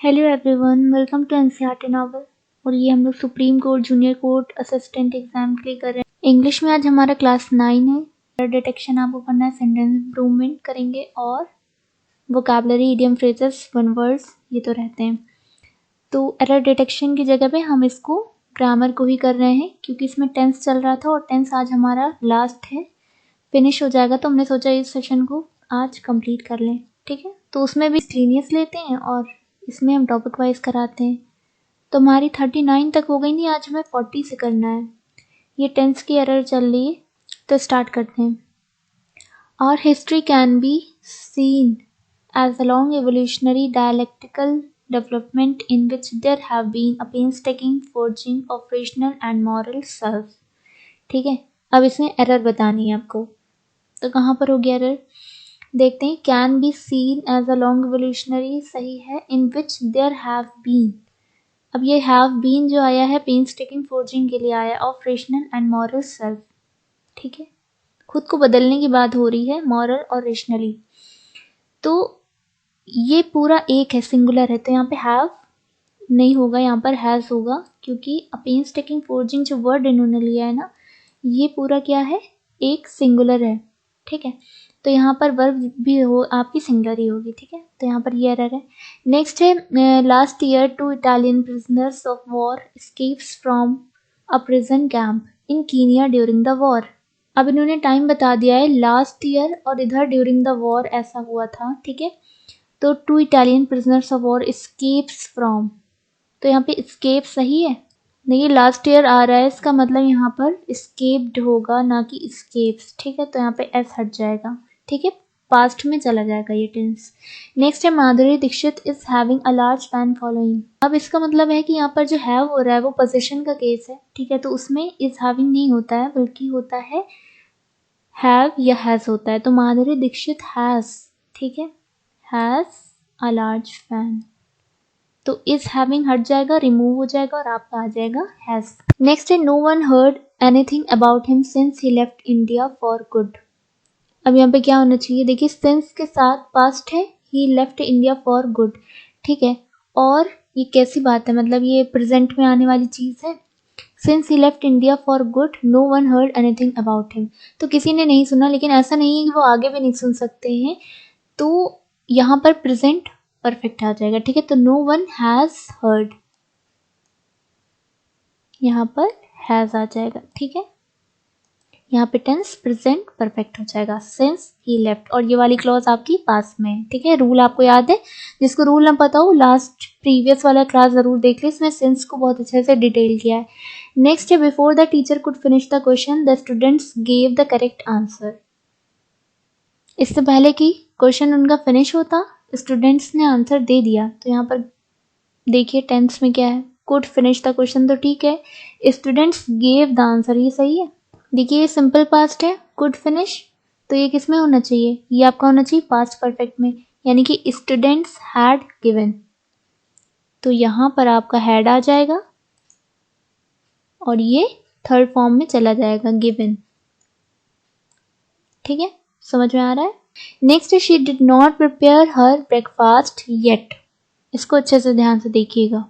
Hello everyone, welcome to NCERT novel. और ये हम लोग Supreme Court junior court assistant exam के लिए कर रहे हैं। इंग्लिश में आज हमारा क्लास 9 है। एरर डिटेक्शन आपको करना है, सेंटेंस इम्प्रूवमेंट करेंगे और vocabulary, idiom, phrases, one words ये तो रहते हैं। तो एरर डिटेक्शन की जगह पे हम इसको ग्रामर को ही कर रहे हैं क्योंकि इसमें टेंस चल रहा था और टेंस आज हमारा लास्ट है, फिनिश हो जाएगा। तो हमने सोचा इस सेशन को आज कंप्लीट कर लें, ठीक है। तो उसमें भी लीनियस लेते हैं और इसमें हम टॉपिक वाइज कराते हैं। तो हमारी 39 तक हो गई नहीं, आज हमें 40 से करना है। ये टेंस की एरर चल रही है तो स्टार्ट करते हैं। Our history can be seen as a long evolutionary dialectical development in which there have been a painstaking forging of rational and moral self। ठीक है, अब इसमें एरर बतानी है आपको। तो कहाँ पर हो गया एरर, देखते हैं। Can be seen as a long evolutionary सही है, in which there have been. अब ये हैव बीन जो आया है पेनस्टेकिंग फोर्जिंग के लिए आया, of rational and moral self. ठीक है, खुद को बदलने की बात हो रही है, मॉरल और रेशनली। तो ये पूरा एक है, सिंगुलर है, तो यहाँ पे हैव नहीं होगा, यहाँ पर हैज होगा क्योंकि पेनस्टेकिंग फोर्जिंग जो वर्ड इन्होंने लिया है ना, ये पूरा क्या है, एक सिंगुलर है। ठीक है, तो यहाँ पर वर्ब भी हो आपकी सिंगुलर ही होगी। ठीक है, तो यहाँ पर ये एरर है। नेक्स्ट है, last year 2 Italian prisoners of war escapes from a prison camp in Kenya during the war. अब इन्होंने टाइम बता दिया है, लास्ट ईयर और इधर ड्यूरिंग द वॉर ऐसा हुआ था। ठीक है, तो 2 Italian prisoners of war escapes from, तो यहाँ पे एस्केप सही है। देखिए लास्ट ईयर आ रहा है, इसका मतलब यहाँ पर एस्केप्ड होगा ना कि एस्केप्स। ठीक है, तो यहाँ पे एस हट जाएगा। ठीक है, पास्ट में चला जाएगा ये टेंस। नेक्स्ट है, Madhuri Dixit is having a large fan following. अब इसका मतलब है कि यहाँ पर जो हैव हो रहा है वो पोजीशन का केस है। ठीक है, तो उसमें इज हैविंग नहीं होता है, बल्कि होता है हैव या हैज होता है। तो माधुरी दीक्षित हैज, ठीक है, हैज अ लार्ज फैन, तो इज हैविंग हट जाएगा, रिमूव हो जाएगा और आपका आ जाएगा हैज। नेक्स्ट है, no one heard anything about him since he left India for good. अब यहाँ पे क्या होना चाहिए, देखिए सिंस के साथ पास्ट है, ही लेफ्ट इंडिया फॉर गुड। ठीक है, और ये कैसी बात है, मतलब ये प्रेजेंट में आने वाली चीज है। Since he left India for good no one heard anything about him, तो किसी ने नहीं सुना, लेकिन ऐसा नहीं है कि वो आगे भी नहीं सुन सकते हैं। तो यहाँ पर प्रेजेंट परफेक्ट आ जाएगा। ठीक है, तो नो वन हैज हर्ड, यहाँ पर हैज आ जाएगा। ठीक है, यहाँ पे टेंस प्रेजेंट परफेक्ट हो जाएगा, सिंस ही लेफ्ट, और ये वाली क्लॉज आपकी पास में है। ठीक है, रूल आपको याद है, जिसको रूल ना पता हो लास्ट प्रीवियस वाला क्लास जरूर देख ले, इसमें सिंस को बहुत अच्छे से डिटेल किया है। नेक्स्ट है, before the teacher could finish the question the students gave the correct answer. इससे पहले कि क्वेश्चन उनका फिनिश होता, स्टूडेंट्स ने आंसर दे दिया। तो यहाँ पर देखिए टेंस में क्या है, कुड फिनिश द क्वेश्चन तो ठीक है, स्टूडेंट्स गेव द आंसर ये सही है। देखिए ये सिंपल पास्ट है, कुड फिनिश, तो ये किस में होना चाहिए, ये आपका होना चाहिए पास्ट परफेक्ट में, यानी कि स्टूडेंट्स हैड गिवन, तो यहाँ पर आपका हैड आ जाएगा और ये थर्ड फॉर्म में चला जाएगा, गिवन। ठीक है, समझ में आ रहा है। Next, she did not prepare her breakfast yet. इसको अच्छे से ध्यान से देखिएगा,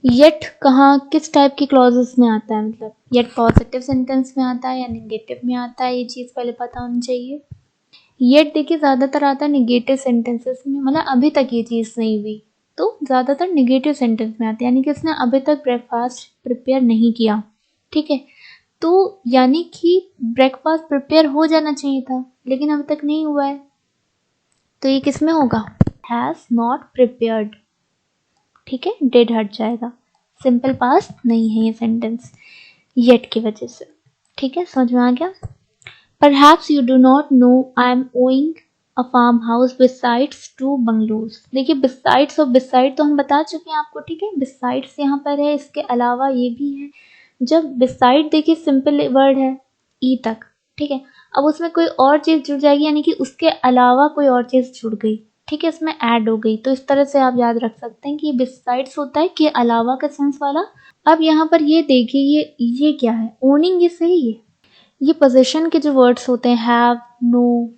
येट कहाँ किस टाइप की क्लॉजेस में आता है, मतलब येट पॉजिटिव सेंटेंस में आता है या नेगेटिव में आता है, ये चीज पहले पता होनी चाहिए। येट देखिए ज्यादातर आता है नेगेटिव सेंटेंसेस में, मतलब अभी तक ये चीज नहीं हुई तो ज्यादातर नेगेटिव सेंटेंस में आती है, यानी कि इसने अभी तक ब्रेकफास्ट प्रिपेयर नहीं किया। ठीक है, तो यानी कि ब्रेकफास्ट प्रिपेयर हो जाना चाहिए था लेकिन अभी तक नहीं हुआ है, तो ये किस में होगा, हैज नॉट प्रिपेयर्ड। ठीक है, डिड हट जाएगा, सिंपल पास्ट नहीं है ये सेंटेंस येट की वजह से। ठीक है, समझ में आ गया। Perhaps you do not know I am owing a farm house besides 2 bungalows. देखिए बिसाइड्स और बिसाइड तो हम बता चुके हैं आपको। ठीक है, बिसाइड्स यहाँ पर है, इसके अलावा ये भी है। जब बिसाइड देखिए सिंपल वर्ड है ई तक, ठीक है, अब उसमें कोई और चीज जुड़ जाएगी, यानी कि उसके अलावा कोई और चीज जुड़ गई। ठीक है, इसमें ऐड हो गई, तो इस तरह से आप याद रख सकते हैं कि बिसाइड्स होता है कि अलावा का सेंस वाला। अब यहाँ पर ये देखिए ये क्या है, ओनिंग, ये सही है। ये पोजीशन के जो वर्ड्स होते हैं हैव, नो,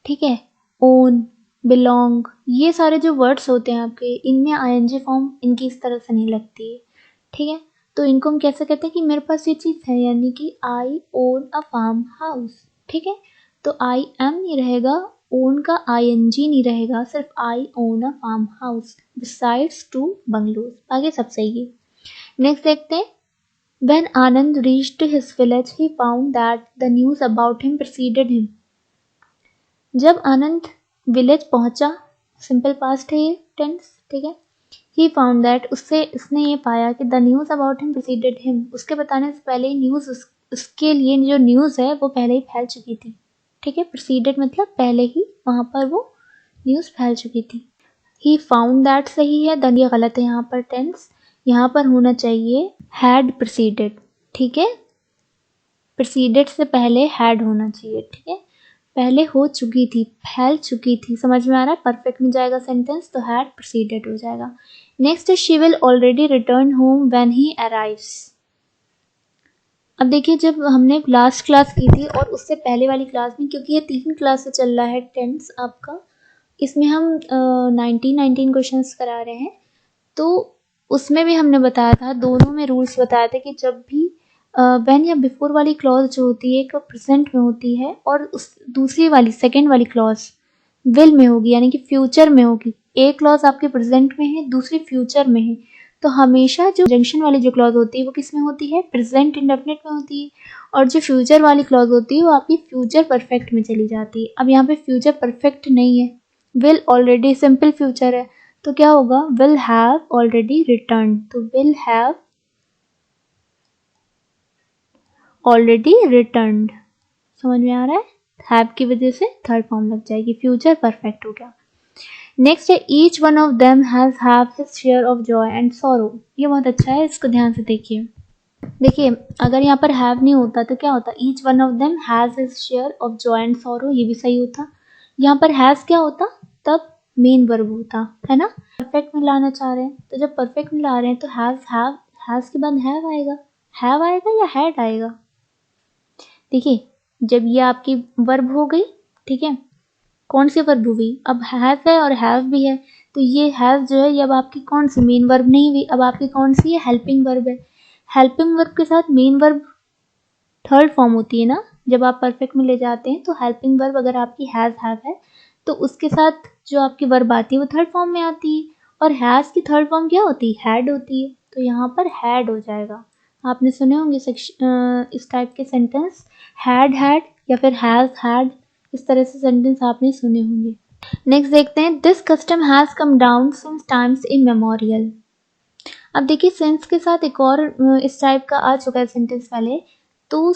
ठीक है, ओन, बिलोंग, ये सारे जो वर्ड्स होते हैं आपके, इनमें आईएनजी फॉर्म इनकी इस तरह से नहीं लगती है, ठीक है। तो इनको हम कैसे कहते हैं कि मेरे पास ये चीज़ है, यानी कि आई ओन अ फार्म हाउस, ठीक है। तो आई एम नहीं रहेगा, ओन का आईएनजी नहीं रहेगा, सिर्फ I own a farm house besides 2 bungalows, आगे सब सही है। नेक्स्ट देखते हैं, When Anand reached his village, he found that the news about him preceded him. जब आनंद विलेज पहुंचा, सिंपल पास्ट है ये टेंस, ठीक है। He found that उसने ये पाया कि the news about him preceded him, उसके बताने से पहले ही न्यूज़ उसके लिए जो न्यूज़ है वो पहले ही फैल चुकी थी, ठीक है। preceded मतलब पहले ही वहाँ पर वो न्यूज़ फैल चुकी थी। He found that सही है, then ये गलत है यहाँ पर टेंस, यहाँ पर होना चाहिए had preceded, ठीक है। preceded से पहले had होना चाहिए, ठीक है। पहले हो चुकी थी, फैल चुकी थी, समझ में आ रहा है। परफेक्ट में जाएगा सेंटेंस तो had preceded हो जाएगा। Next she will already return home when he arrives। अब देखिए, जब हमने लास्ट क्लास की थी और उससे पहले वाली क्लास में, क्योंकि ये 3 क्लास से चल रहा है टेंस आपका, इसमें हम 19 क्वेश्चंस करा रहे हैं, तो उसमें भी हमने बताया था, दोनों में रूल्स बताए थे कि जब भी व्हेन या बिफोर वाली क्लॉज जो होती है एक प्रेजेंट में होती है और उस दूसरी वाली सेकंड वाली क्लॉज विल में होगी, यानी कि फ्यूचर में होगी। एक क्लॉज आपके प्रेजेंट में है, दूसरी फ्यूचर में है, तो हमेशा जो जंक्शन वाली जो क्लॉज होती है वो किस में होती है, प्रेजेंट इंडेफिनिट में होती है, और जो फ्यूचर वाली क्लॉज होती है वो आपकी फ्यूचर परफेक्ट में चली जाती है। अब यहाँ पे फ्यूचर परफेक्ट नहीं है, विल ऑलरेडी सिंपल फ्यूचर है, तो क्या होगा, विल हैव ऑलरेडी रिटर्न, तो विल हैव ऑलरेडी रिटर्न्ड, समझ में आ रहा है। हैव की वजह से थर्ड फॉर्म लग जाएगी, फ्यूचर परफेक्ट हो गया। नेक्स्ट है, each one of them has have his share of Joy and sorrow. ये बहुत अच्छा है, इसको ध्यान से देखिए। देखिए, अगर यहाँ पर हैव नहीं होता तो क्या होता, each one of them has his share of Joy and sorrow, ये भी सही होता। यहाँ पर हैज क्या होता, तब मेन वर्ब होता है ना। परफेक्ट में लाना चाह रहे हैं, तो जब परफेक्ट में ला रहे हैं तो हैज के बाद हैव आएगा या हैड आएगा। देखिए, जब ये आपकी वर्ब हो गई, ठीक है, कौन सी वर्ब हुई, अब हैज है और हैव भी है, तो ये हैज जो है ये अब आपकी कौन सी मेन वर्ब नहीं हुई, अब आपकी कौन सी है, हेल्पिंग वर्ब है। हेल्पिंग वर्ब के साथ मेन वर्ब थर्ड फॉर्म होती है ना, जब आप परफेक्ट में ले जाते हैं तो हेल्पिंग वर्ब अगर आपकी हैज हैव है तो उसके साथ जो आपकी वर्ब आती है वो थर्ड फॉर्म में आती है, और हैज की थर्ड फॉर्म क्या होती है, हैड होती है, तो यहाँ पर हैड हो जाएगा। आपने सुने होंगे इस टाइप के सेंटेंस, हैड या फिर हैज हैड, इस तरह से सेंटेंस आपने सुने होंगे। नेक्स्ट देखते हैं, this custom has come down since times immemorial. अब देखिए, सिंस के साथ एक और इस टाइप का आ चुका है सेंटेंस पहले, तो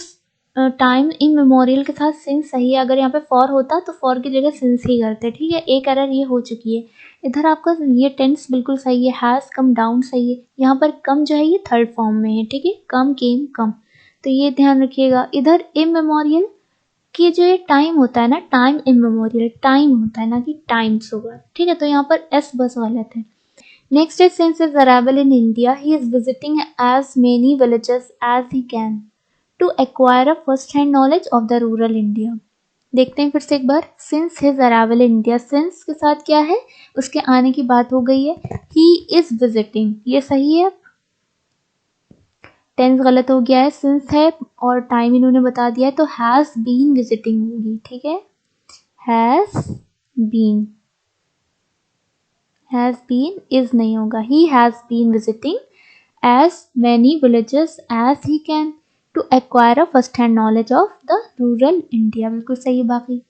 टाइम इमेमोरियल के साथ सिंस सही है। अगर यहाँ पे फॉर होता तो फॉर की जगह सिंस ही करते, ठीक है। एक एरर ये हो चुकी है, इधर आपका ये टेंस बिल्कुल सही है, हैज कम डाउन सही है, यहाँ पर कम जो है ये थर्ड फॉर्म में है, ठीक है, कम केम कम, तो ये ध्यान रखिएगा। इधर इमेमोरियल कि जो ये टाइम होता है ना, टाइम इमेमोरियल टाइम होता है ना कि टाइम्स होगा, ठीक है, तो यहाँ पर एस बस गलत है। Next is since his arrival in India, he is visiting as many villages as he can to acquire a first-hand knowledge of the rural India. देखते हैं फिर से एक बार, since his arrival in India, since के साथ क्या है, उसके आने की बात हो गई है, he is visiting, ये सही है। टेंस गलत हो गया है, since है और टाइम इन्होंने बता दिया है, तो has been visiting होगी, ठीक है, has been is नहीं होगा, he has been visiting as many villages as he can to acquire a first hand knowledge of the rural India, बिल्कुल सही है बाकी।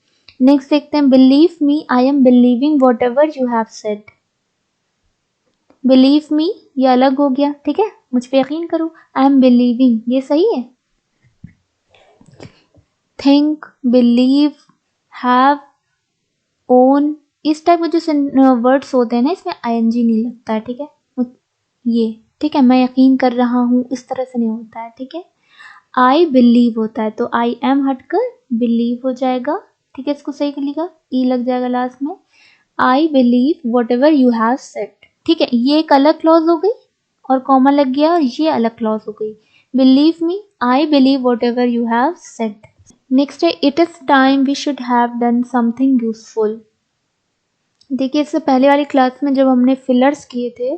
नेक्स्ट देखते हैं, believe me I am believing whatever you have said। believe me ये अलग हो गया, ठीक है, मुझ पे यकीन करो, I am believing ये सही है। think, believe, have, own, इस टाइप के जो वर्ड्स होते हैं ना, इसमें आईएनजी नहीं लगता है, ठीक है, ये ठीक है, मैं यकीन कर रहा हूँ, इस तरह से नहीं होता है, ठीक है। आई बिलीव होता है, तो आई एम हटकर बिलीव हो जाएगा, ठीक है, इसको सही कर लिखा, ई लग जाएगा लास्ट में। आई believe whatever you have said, ठीक है, ये एक अलग क्लॉज हो गई और कॉमा लग गया, और ये अलग क्लॉज हो गई। Believe me I believe whatever you have said. Next है, it is time we should have done something useful. देखिए इससे पहले वाली क्लास में जब हमने फिलर्स किए थे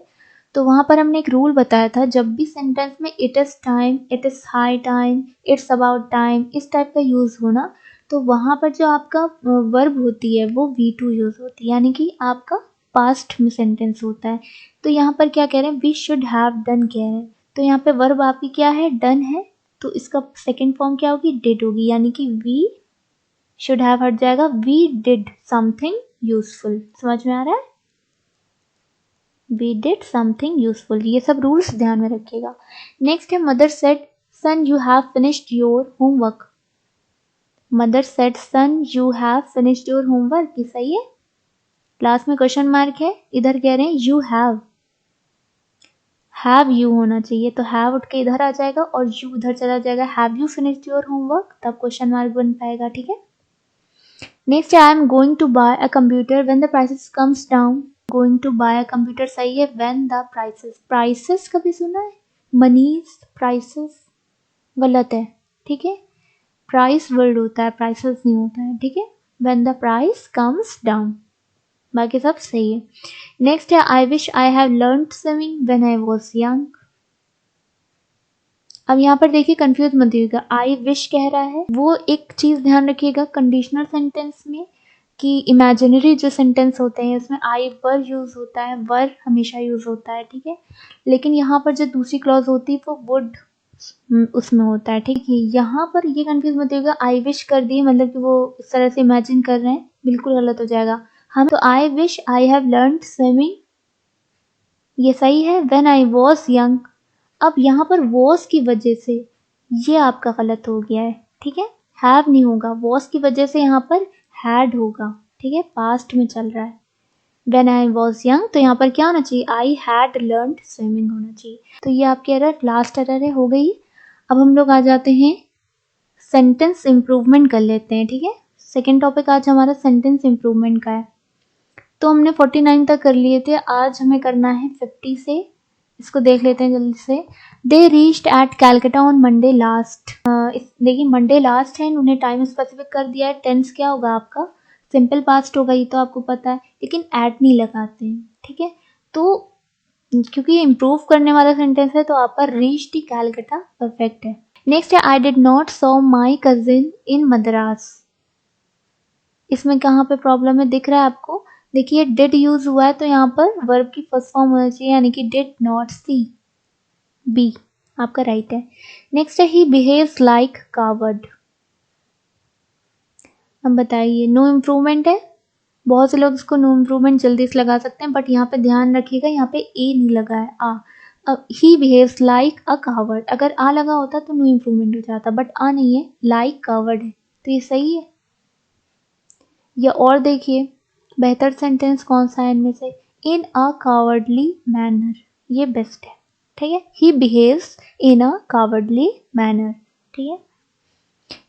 तो वहाँ पर हमने एक रूल बताया था, जब भी सेंटेंस में it is time, it is high time, it's about time इस टाइप का यूज़ हो ना, तो वहाँ पर जो आपका वर्ब होती है वो V2 यूज़ होती है, यानी कि आपका पास्ट में सेंटेंस होता है। तो यहाँ पर क्या कह रहे हैं, वी शुड हैव डन कह रहे हैं, तो यहाँ पे वर्ब आपकी क्या है, डन है, तो इसका सेकेंड फॉर्म क्या होगी, डिड होगी, यानी कि वी शुड हैव हट जाएगा, वी डिड समथिंग यूजफुल। समझ में आ रहा है, वी डिड समथिंग यूजफुल। ये सब रूल्स ध्यान में रखिएगा। नेक्स्ट है mother said son you have finished your homework. Mother said son you have finished your homework, ये सही है। क्लास में क्वेश्चन मार्क है, इधर कह रहे हैं यू हैव यू होना चाहिए, तो हैव उठ के इधर आ जाएगा और यू उधर चला जाएगा, have you finished your homework, तब क्वेश्चन मार्क बन पाएगा। ठीक है। Next I am going to buy a computer when the prices comes down. Going to buy a computer सही है, व्हेन द प्राइसेस, प्राइसेस कभी सुना है, मनीज, प्राइसेस गलत है। ठीक है, प्राइस वर्ड होता है, प्राइसेस नहीं होता है। ठीक है, when the price comes down, बाकी सब सही है। नेक्स्ट है I wish I have learned swimming when I was young. अब यहाँ पर देखिए कंफ्यूज मत होइएगा, आई विश कह रहा है, वो एक चीज ध्यान रखिएगा कंडीशनल सेंटेंस में कि इमेजिनरी जो सेंटेंस होते हैं उसमें आई वर यूज होता है, वर हमेशा यूज होता है। ठीक है, लेकिन यहाँ पर जो दूसरी क्लॉज होती है वो वुड उसमें होता है। ठीक है, यहाँ पर ये कंफ्यूज मत होइएगा, आई विश कर दिए मतलब कि वो इस तरह से इमेजिन कर रहे हैं, बिल्कुल गलत हो जाएगा। हम तो I wish I have learned swimming, ये सही है, व्हेन आई वाज यंग। अब यहाँ पर वॉस की वजह से ये आपका गलत हो गया है। ठीक है, हैव नहीं होगा, वॉस की वजह से यहाँ पर हैड होगा। ठीक है, पास्ट में चल रहा है। व्हेन आई वॉज यंग, तो यहाँ पर क्या होना चाहिए, आई हैड लर्नड स्विमिंग होना चाहिए। तो ये आपकी एरर, लास्ट एरर है, हो गई। अब हम लोग आ जाते हैं सेंटेंस इम्प्रूवमेंट कर लेते हैं। ठीक है, सेकेंड टॉपिक आज हमारा सेंटेंस इम्प्रूवमेंट का है। तो हमने 49 तक कर लिए थे, आज हमें करना है 50 से। इसको देख लेते हैं जल्दी से। They reached eight Calcutta on Monday last. देखिए मंडे लास्ट है, उन्हें टाइम स्पेसिफिक कर दिया है। टेंस क्या होगा आपका, सिंपल पास्ट होगा, ये तो आपको पता है, लेकिन एट नहीं लगाते हैं। ठीक है, तो क्योंकि इम्प्रूव करने वाला सेंटेंस है तो आपका रीच्ड कैलकाटा परफेक्ट है। नेक्स्ट है I did not saw my cousin in Madras. इसमें कहाँ पे प्रॉब्लम है दिख रहा है आपको, देखिए डिड यूज हुआ है तो यहाँ पर वर्ब की फर्स्ट फॉर्म होना चाहिए, यानी कि डिड नॉट सी, बी आपका राइट है। नेक्स्ट है ही बिहेव्स लाइक कावर्ड। अब बताइए, नो इम्प्रूवमेंट है, बहुत से लोग इसको नो इम्प्रूवमेंट जल्दी से लगा सकते हैं, बट यहाँ पे ध्यान रखिएगा, यहाँ पे ए नहीं लगा है, आ। अब he behaves like a coward, अगर आ लगा होता तो नो इम्प्रूवमेंट हो जाता, बट आ नहीं है, लाइक कावर्ड है, तो ये सही है। या और देखिए बेहतर सेंटेंस कौन सा है इनमें से, इन अ कावर्डली मैनर, ये बेस्ट है। ठीक है, he behaves in a cowardly manner. ठीक है,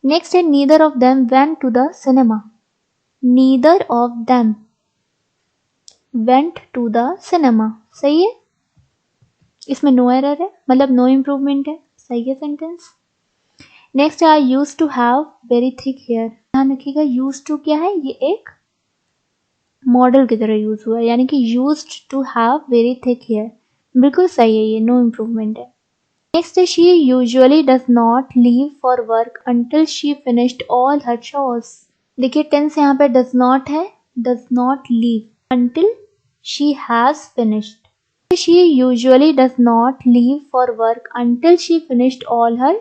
नेक्स्ट है neither of them went to the cinema. Neither of them went to the cinema, सही है, इसमें नो एरर है, मतलब नो इम्प्रूवमेंट है, सही है सेंटेंस। नेक्स्ट है I use to have very thick hair. ध्यान रखिएगा यूज टू क्या है, ये एक मॉडल की तरह यूज हुआ है, यानी कि used to have very thick hair, बिल्कुल सही है, ये नो इम्प्रूवमेंट है। नेक्स्ट है she usually does not leave for work until she finished all her chores. देखिए टेंस यहाँ पे डज नॉट है, does not leave until she has finished. She usually does not leave for work until she finished all her,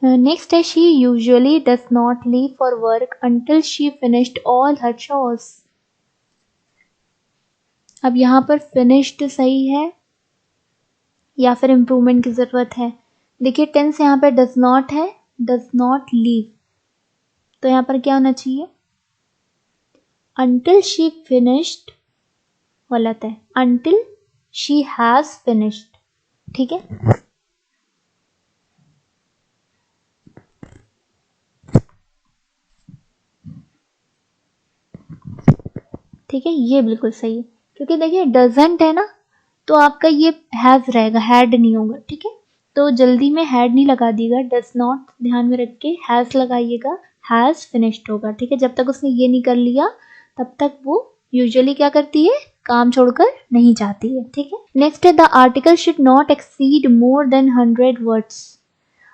next है she usually does not leave for work until she finished all her chores। अब यहाँ पर finished सही है या फिर improvement की जरूरत है। देखिए टेंस यहाँ पे does not है, does not leave, तो यहाँ पर क्या होना चाहिए, until she finished, गलत है, until she has finished। ठीक है, ठीक है, ये बिल्कुल सही है, क्योंकि देखिए डजंट है ना, तो आपका ये हैज रहेगा, हैड नहीं होगा। ठीक है, तो जल्दी में हैड नहीं लगा दिएगा, डज नॉट ध्यान में रख के हैज़ लगाइएगा, हैज़ फिनिश्ड होगा, ठीक है। जब तक उसने ये नहीं कर लिया तब तक वो यूजुअली क्या करती है, काम छोड़कर नहीं जाती है, ठीक है। नेक्स्ट है the article should not exceed more than 100 words.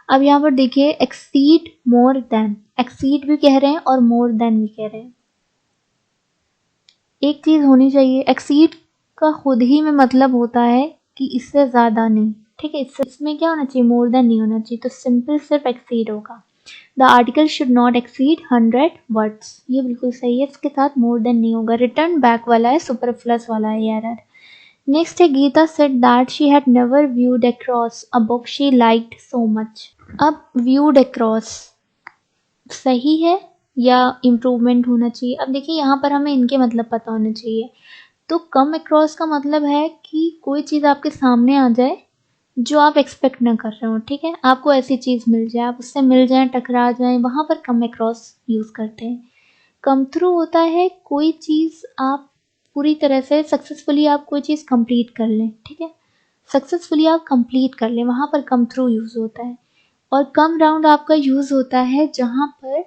अब यहाँ पर देखिए एक्सीड मोर देन, एक्सीड भी कह रहे हैं और मोर देन भी कह रहे हैं। एक चीज होनी चाहिए, एक्सीड का खुद ही में मतलब होता है कि इससे ज्यादा नहीं, ठीक है। इसमें क्या होना चाहिए, मोर देन नहीं होना चाहिए, तो सिंपल सिर्फ एक्सीड होगा। The article should not exceed 100 words, ये बिल्कुल सही है, इसके साथ मोर देन नहीं होगा। रिटर्न बैक वाला है, सुपरफ्लस वाला है एरर। नेक्स्ट है Gita said that she had never viewed across a book she liked so much. अब व्यूड अक्रॉस सही है या इम्प्रूवमेंट होना चाहिए। अब देखिए यहाँ पर हमें इनके मतलब पता होने चाहिए। तो कम अक्रॉस का मतलब है कि कोई चीज़ आपके सामने आ जाए जो आप एक्सपेक्ट ना कर रहे हो, ठीक है। आपको ऐसी चीज़ मिल जाए, आप उससे मिल जाए, टकरा जाए, वहाँ पर कम अक्रॉस यूज़ करते हैं। कम थ्रू होता है कोई चीज़ आप पूरी तरह से सक्सेसफुली आप कोई चीज़ कंप्लीट कर लें, ठीक है। सक्सेसफुली आप कंप्लीट कर लें, वहाँ पर कम थ्रू यूज़ होता है। और कम राउंड आपका यूज़ होता है जहाँ पर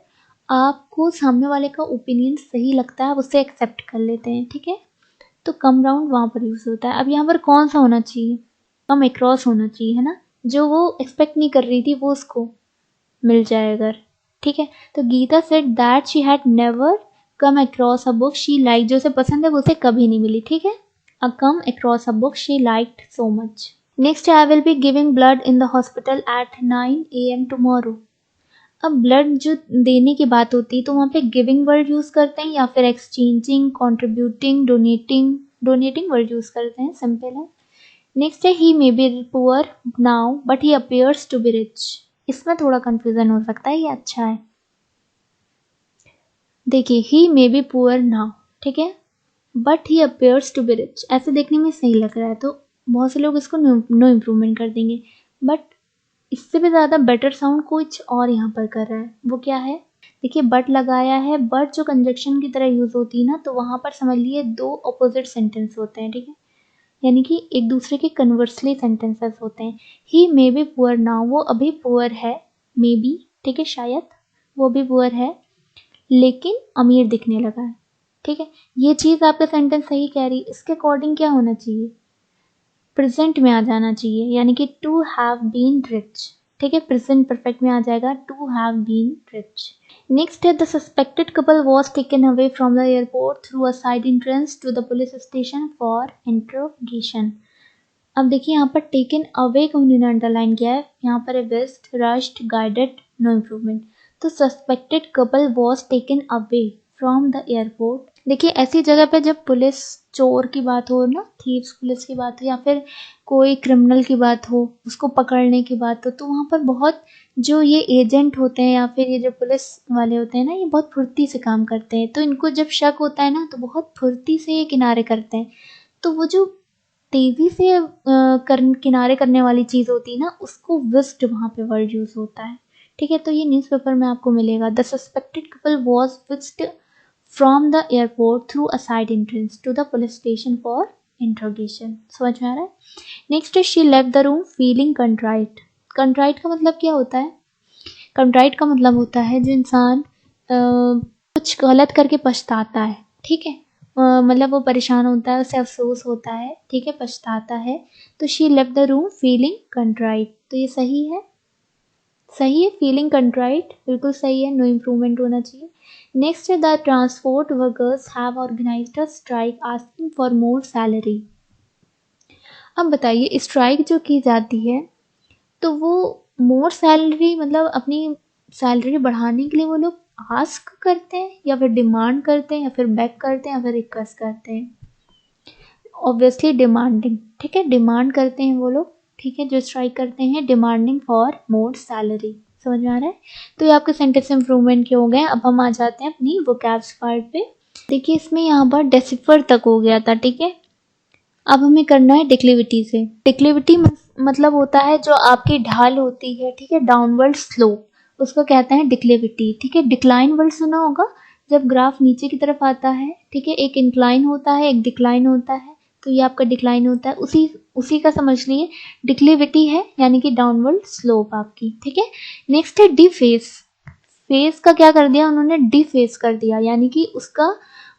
आपको सामने वाले का ओपिनियन सही लगता है, आप उसे एक्सेप्ट कर लेते हैं, ठीक है। तो कम राउंड वहाँ पर यूज़ होता है। अब यहाँ पर कौन सा होना चाहिए, कम अक्रॉस होना चाहिए, है ना। जो वो एक्सपेक्ट नहीं कर रही थी वो उसको मिल जाए अगर, ठीक है। तो Gita said that she had never come across a book she like, जो उसे पसंद है वो उसे कभी नहीं मिली, ठीक है। A come across a book she liked so much. Next I will be giving blood in the hospital at 9 AM tomorrow. अब ब्लड जो देने की बात होती है तो वहाँ पे गिविंग वर्ड यूज़ करते हैं या फिर exchanging, contributing, donating word use करते हैं, सिंपल है। नेक्स्ट है he may be poor now but he appears to be rich. इसमें थोड़ा कंफ्यूजन हो सकता है, ये अच्छा है। देखिए he may be poor now, ठीक है, but he appears to be rich, ऐसे देखने में सही लग रहा है तो बहुत से लोग इसको नो इम्प्रूवमेंट कर देंगे, बट इससे भी ज़्यादा बेटर साउंड कुछ और यहाँ पर कर रहा है। वो क्या है, देखिए बट लगाया है, बट जो कंजक्शन की तरह यूज़ होती है ना, तो वहाँ पर समझ लिए दो अपोजिट सेंटेंस होते हैं, ठीक है, यानी कि एक दूसरे के कन्वर्सली सेंटेंसेस होते हैं। ही मे बी पुअर नाउ, वो अभी पुअर है, मे बी, ठीक है, शायद वो भी पुअर है लेकिन अमीर दिखने लगा है, ठीक है। ये चीज़ आपका सेंटेंस सही कह रही, इसके अकॉर्डिंग क्या होना चाहिए, प्रेजेंट में आ जाना चाहिए, यानी कि टू हैव बीन रिच, ठीक है, प्रेजेंट परफेक्ट में आ जाएगा, to have been rich. Next है the suspected couple was taken away from the airport through a side entrance to the police station for interrogation. अब देखिए यहाँ पर टेकन अवे को उन्होंने अंडरलाइन किया है, यहाँ पर है best, rushed, guided, no improvement. तो suspected couple was taken away from the airport. देखिए ऐसी जगह पे जब पुलिस चोर की बात हो ना, थीव्स पुलिस की बात हो या फिर कोई क्रिमिनल की बात हो, उसको पकड़ने की बात हो, तो वहाँ पर बहुत जो ये एजेंट होते हैं या फिर ये जो पुलिस वाले होते हैं ना, ये बहुत फुर्ती से काम करते हैं। तो इनको जब शक होता है ना तो बहुत फुर्ती से ये किनारे करते हैं। तो वो जो तेजी से किनारे करने वाली चीज़ होती है ना, उसको विस्ड वहाँ पे वर्ड यूज़ होता है, ठीक है। तो ये न्यूज़पेपर में आपको मिलेगा, the suspected couple was whisked from the airport through a side entrance to the police station for interrogation. समझ में आ रहा है। नेक्स्ट है she left the room feeling contrite. Contrite का मतलब क्या होता है, कंट्राइट का मतलब होता है जो इंसान कुछ गलत करके पछताता है, ठीक है, मतलब वो परेशान होता है, उसे अफसोस होता है, ठीक है, पछताता है। तो she left the room feeling contrite, तो ये सही है, सही है, फीलिंग कंट्राइट बिल्कुल सही है, नो इम्प्रूवमेंट होना चाहिए। नेक्स्ट है the transport workers have organised a strike asking for more salary. अब बताइए स्ट्राइक जो की जाती है तो वो मोर सैलरी मतलब अपनी सैलरी बढ़ाने के लिए वो लोग आस्क करते हैं या फिर डिमांड करते हैं या फिर बेग करते हैं या फिर रिक्वेस्ट करते हैं। ऑब्वियसली डिमांडिंग, ठीक है, डिमांड करते हैं वो लोग, ठीक है, जो स्ट्राइक करते हैं, डिमांडिंग फॉर मोर सैलरी। समझ में आ रहा है। तो ये आपके सेंटेंस इंप्रूवमेंट के हो गए। अब हम आ जाते हैं अपनी वोकैब्स पार्ट पे। देखिए इसमें यहाँ पर डेसिफर तक हो गया था, ठीक है। अब हमें करना है डिक्लिविटी से। डिक्लिविटी मतलब होता है जो आपकी ढाल होती है, ठीक है, डाउनवर्ड स्लोप, उसको कहते हैं डिक्लिविटी, ठीक है। डिक्लाइन वर्ड सुना होगा जब ग्राफ नीचे की तरफ आता है, ठीक है, एक इंक्लाइन होता है एक डिक्लाइन होता है, तो ये आपका डिक्लाइन होता है। उसी का समझ लिए डिक्लिविटी है यानी कि डाउनवर्ड स्लोप आपकी, ठीक है। नेक्स्ट है डिफेस। फेस का क्या कर दिया उन्होंने, डिफेस कर दिया, यानी कि उसका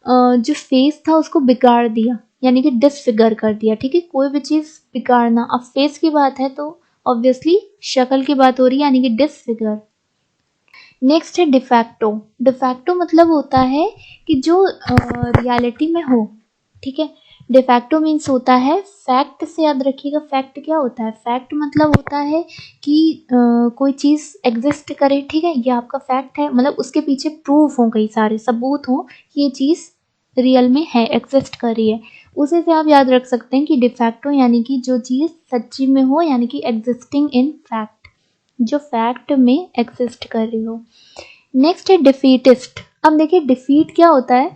जो फेस था उसको बिगाड़ दिया, यानी कि डिसफिगर कर दिया, ठीक है। कोई भी चीज बिगाड़ना, अब फेस की बात है तो ऑब्वियसली शक्ल की बात हो रही है, यानी कि डिसफिगर। नेक्स्ट है डिफैक्टो। डिफैक्टो मतलब होता है कि जो रियलिटी में हो, ठीक है। डिफैक्टो मीन्स होता है, फैक्ट से याद रखिएगा, फैक्ट क्या होता है, फैक्ट मतलब होता है कि कोई चीज एग्जिस्ट करे, ठीक है, ये आपका फैक्ट है, मतलब उसके पीछे प्रूफ हो, कई सारे सबूत हो कि ये चीज रियल में है, एग्जिस्ट कर रही है, उसे से आप याद रख सकते हैं कि डिफैक्टो यानी कि जो चीज सच्ची में हो, यानी कि एग्जिस्टिंग इन फैक्ट, जो फैक्ट में एग्जिस्ट कर रही हो। नेक्स्ट है डिफीटिस्ट। अब देखिए डिफीट क्या होता है,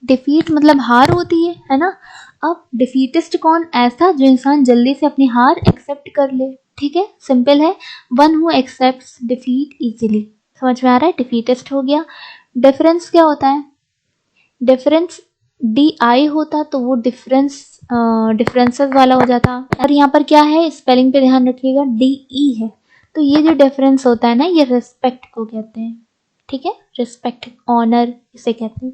डिफीट मतलब हार होती है ना। अब डिफीटिस्ट कौन, ऐसा जो इंसान जल्दी से अपनी हार एक्सेप्ट कर ले, ठीक है, सिंपल है, one who accepts defeat easily. समझ में आ रहा है, डिफीटिस्ट हो गया। डिफरेंस क्या होता है, डिफरेंस डी आई होता तो वो डिफरेंसेस वाला हो जाता, और यहाँ पर क्या है, स्पेलिंग पे ध्यान रखिएगा, डी ई है, तो ये जो डिफरेंस होता है ना, ये रिस्पेक्ट को कहते हैं, ठीक है, रिस्पेक्ट, ऑनर इसे कहते हैं।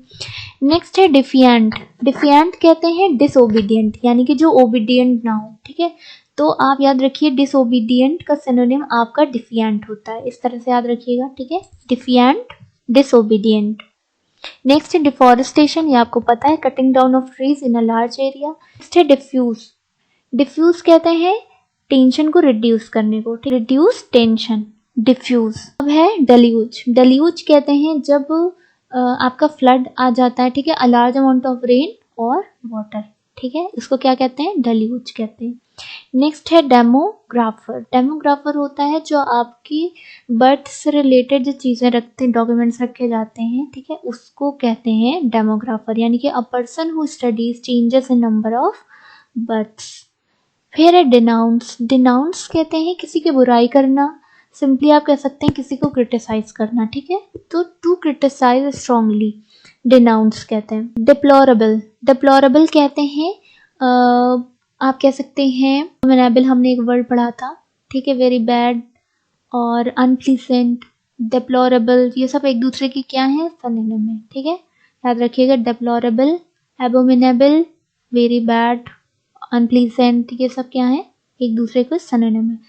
नेक्स्ट है डिफिएंट। डिफिएंट कहते हैं डिसओबीडियंट, यानी कि जो ओबीडियंट ना हो, ठीक है, तो आप याद रखिए डिसओबीडियंट का सिनोनिम आपका डिफिएंट होता है, इस तरह से याद रखिएगा, ठीक है, डिफिएंट, डिसओबीडियंट। नेक्स्ट है डिफॉरेस्टेशन, ये आपको पता है, cutting down of trees in a large area. Next है डिफ्यूज। डिफ्यूज कहते हैं टेंशन को रिड्यूस करने को, रिड्यूस टेंशन, डिफ्यूज। अब है डेल्यूज। डेल्यूज कहते हैं जब आपका फ्लड आ जाता है, ठीक है, a large amount of rain और वाटर, ठीक है, इसको क्या कहते हैं, डेल्यूज कहते हैं। नेक्स्ट है डेमोग्राफर। डेमोग्राफर होता है जो आपकी बर्थ से रिलेटेड जो चीज़ें रखते हैं, डॉक्यूमेंट्स रखे जाते हैं, ठीक है, उसको कहते हैं डेमोग्राफर, यानी कि a person who studies changes in number of births. फिर है डिनाउंस। डिनाउंस कहते हैं किसी की बुराई करना, सिंपली आप कह सकते हैं किसी को क्रिटिसाइज करना, ठीक है, तो टू क्रिटिसाइज स्ट्रांगली, डिनाउंस कहते हैं। डिप्लोरेबल। डिप्लोरेबल कहते हैं आप कह सकते हैं, मेनेबल हमने एक वर्ड पढ़ा था, ठीक है, वेरी बैड और अनप्लीजेंट, डिप्लोरेबल, ये सब एक दूसरे की क्या है, सिनोनिम है, ठीक है, याद रखिएगा, deplorable, abominable, very bad, unpleasant, ये सब क्या है, एक दूसरे को सिनोनिम है।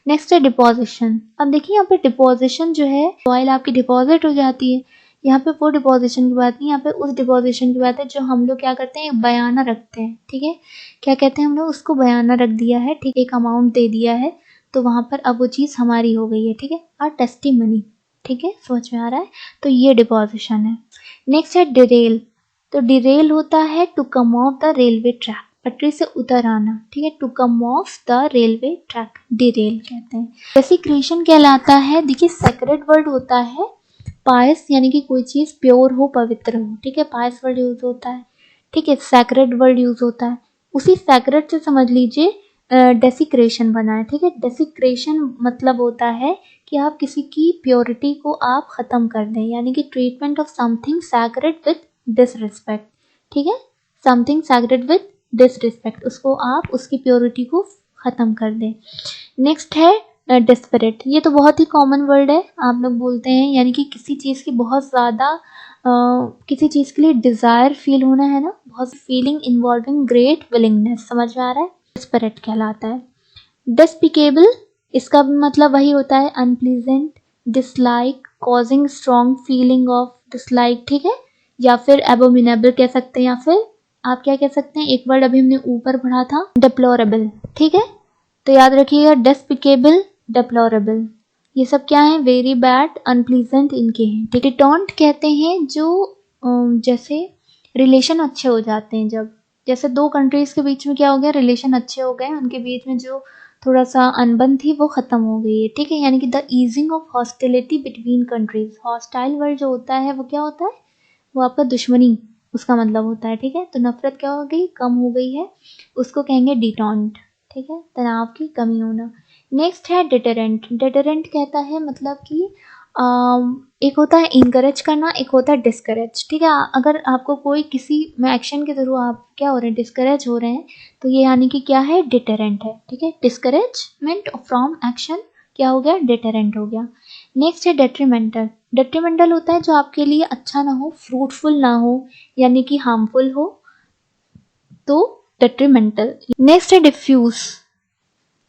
नेक्स्ट है डिपोजिशन। अब देखिए यहाँ पे डिपोजिशन जो है, ऑयल आपकी डिपॉजिट हो जाती है, यहाँ पे वो डिपोजिशन की बात नहीं, यहाँ पे उस डिपोजिशन की बात है जो हम लोग क्या करते हैं, बयाना रखते हैं, ठीक है, क्या कहते हैं हम लोग उसको, बयाना रख दिया है, ठीक है, एक अमाउंट दे दिया है, तो वहां पर अब वो चीज हमारी हो गई है, ठीक है, और टेस्टिमनी, ठीक है, समझ में आ रहा है, तो ये डिपोजिशन है। नेक्स्ट है डिरेल। तो डिरेल होता है to come off the railway track, पटरी से उतर आना, ठीक है, to come off the railway track, derail कहते हैं। डेसिक्रेशन कहलाता है, देखिए सेक्रेड वर्ड होता है, पायस यानी कि कोई चीज प्योर हो, पवित्र हो, ठीक है, पायस वर्ड यूज होता है, ठीक है, सैक्रेड वर्ड यूज होता है, उसी सैक्रेड से समझ लीजिए डेसिक्रेशन बना है, ठीक है। डेसिक्रेशन मतलब होता है कि आप किसी की प्योरिटी को आप खत्म कर दें, यानी कि treatment of something sacred with disrespect, ठीक है, समथिंग सैक्रेड विद डिसरिस्पेक्ट, उसको आप उसकी प्योरिटी को खत्म कर दें। नेक्स्ट है डेस्परेट। ये तो बहुत ही कॉमन वर्ड है, आप लोग बोलते हैं, यानी कि किसी चीज़ की बहुत ज़्यादा किसी चीज़ के लिए डिज़ायर फील होना है ना, बहुत फीलिंग इन्वॉल्विंग ग्रेट विलिंगनेस, समझ में आ रहा है, डेस्परेट कहलाता है। डिस्पिकेबल, इसका भी मतलब वही होता है, unpleasant, dislike, causing strong feeling of dislike, ठीक है, या फिर एबोमिनेबल कह सकते हैं, या फिर आप क्या कह सकते हैं, एक वर्ड अभी हमने ऊपर पढ़ा था, डिप्लोरेबल, ठीक है, तो याद रखिएगा डिस्पिकेबल, डिप्लोरेबल, ये सब क्या है, वेरी बैड, अनप्लीजेंट इनके हैं। डिटॉन्ट कहते हैं जो जैसे रिलेशन अच्छे हो जाते हैं, जब जैसे दो कंट्रीज के बीच में क्या हो गया, रिलेशन अच्छे हो गए, उनके बीच में जो थोड़ा सा अनबन थी वो खत्म हो गई है, ठीक है, यानी कि the easing of hostility between countries. Hostile word जो होता है वो क्या होता है, वो आपका दुश्मनी, उसका मतलब होता है, ठीक है, तो नफरत क्या हो गई, कम हो गई है, उसको कहेंगे डिटॉन्ट, ठीक है, तनाव की कमी होना। नेक्स्ट है डिटरेंट। डिटरेंट कहता है मतलब कि एक होता है इनकरेज करना, एक होता है डिस्करेज। ठीक है, अगर आपको कोई किसी में एक्शन के थ्रू आप क्या हो रहे हैं, डिस्करेज हो रहे हैं, तो ये यानी कि क्या है, डिटरेंट है। ठीक है, डिस्करेजमेंट फ्रॉम एक्शन क्या हो गया, डिटरेंट हो गया। नेक्स्ट है डेट्रीमेंटल। डेट्रीमेंटल होता है जो आपके लिए अच्छा ना हो, फ्रूटफुल ना हो, यानी कि हार्मफुल हो, तो डेट्रीमेंटल। नेक्स्ट है डिफ्यूज।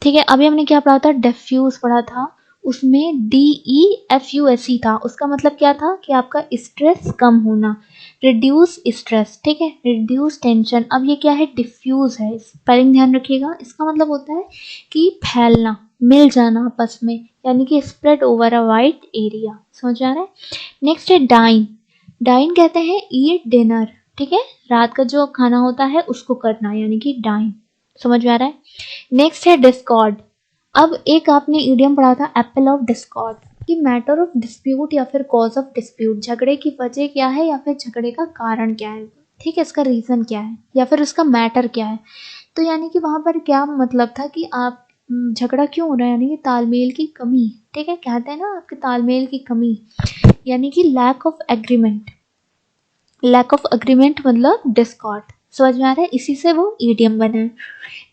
ठीक है, अभी हमने क्या पढ़ा था, डिफ्यूज पढ़ा था, उसमें DEFUSE था। उसका मतलब क्या था कि आपका स्ट्रेस कम होना, रिड्यूस स्ट्रेस। ठीक है, रिड्यूस टेंशन। अब ये क्या है, डिफ्यूज है, स्पेलिंग ध्यान रखिएगा। इसका मतलब होता है कि फैलना, मिल जाना आपस में, यानी कि spread over a wide area. समझ आ रहा है। नेक्स्ट है डाइन। डाइन कहते हैं ईट डिनर। ठीक है, रात का जो खाना होता है उसको करना, यानी कि डाइन। समझ में आ रहा है। नेक्स्ट है डिस्कॉर्ड। अब एक आपने इडियम पढ़ा था, एप्पल ऑफ डिस्कॉर्ड, कि मैटर ऑफ डिस्प्यूट या फिर कॉज ऑफ डिस्प्यूट, झगड़े की वजह क्या है या फिर झगड़े का कारण क्या है। ठीक है, इसका रीजन क्या है या फिर उसका मैटर क्या है। तो यानी कि वहां पर क्या मतलब था कि आप झगड़ा क्यों हो रहा है, यानी कि तालमेल की कमी। ठीक है, कहते हैं ना आपके तालमेल की कमी, यानी कि lack of agreement. Lack of agreement मतलब डिस्कॉर्ड। समझ में आ रहा है, इसी से वो ईडियम बना है।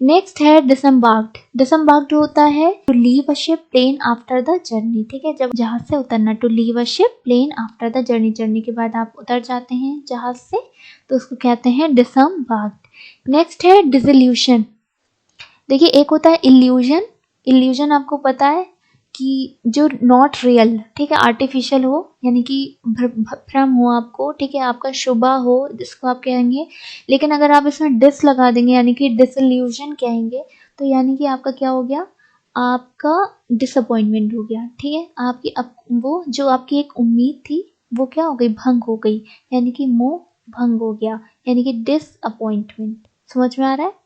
नेक्स्ट है डिसम्बार्क्ड। डिसम्बार्क्ड होता है to leave a ship plane after the journey. ठीक है, जब जहाज से उतरना, to leave a ship plane after the journey, journey के बाद आप उतर जाते हैं जहाज से, तो उसको कहते हैं डिसम्बार्क्ड। नेक्स्ट है डिसल्यूशन। देखिए, एक होता है इल्यूजन। इल्यूजन आपको पता है कि जो नॉट रियल, ठीक है, आर्टिफिशियल हो, यानी कि भ्रम हो आपको। ठीक है, आपका शुभा हो, जिसको आप कहेंगे। लेकिन अगर आप इसमें डिस लगा देंगे, यानी कि डिसल्यूजन कहेंगे, तो यानी कि आपका क्या हो गया, आपका डिसअपॉइंटमेंट हो गया। ठीक है, आपकी वो जो आपकी एक उम्मीद थी वो क्या हो गई, भंग हो गई, यानी कि मोह भंग हो गया, यानी कि डिसअपॉइंटमेंट। समझ में आ रहा है।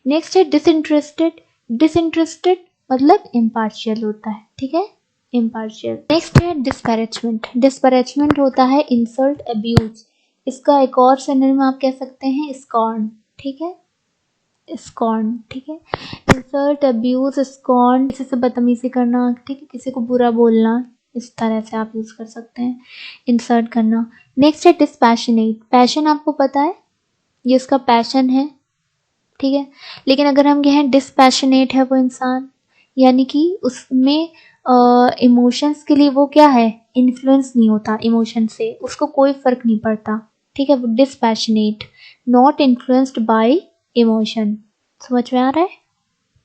नेक्स्ट है डिसइंटरेस्टेड। डिसइंटरेस्टेड मतलब इम्पार्शियल होता है। ठीक है, इम्पार्शियल। नेक्स्ट है डिस्पैरेजमेंट। डिस्पैरेजमेंट होता है इंसल्ट, अब्यूज। इसका एक और सिनोनिम आप कह सकते हैं स्कॉर्न। ठीक है, स्कॉर्न। ठीक है, इंसल्ट, अब्यूज, स्कॉर्न, किसी से बदतमीजी करना। ठीक है, किसी को बुरा बोलना, इस तरह से आप यूज कर सकते हैं, इंसल्ट करना। नेक्स्ट है डिस्पैशनेट। पैशन आपको पता है, ये उसका पैशन है। ठीक है, लेकिन अगर हम कहें डिस्पैशनेट है वो इंसान, यानी कि उसमें इमोशंस के लिए वो क्या है, इन्फ्लुएंस नहीं होता इमोशन से, उसको कोई फर्क नहीं पड़ता। ठीक है, वो dispassionate, not influenced by emotion. समझ में आ रहा है,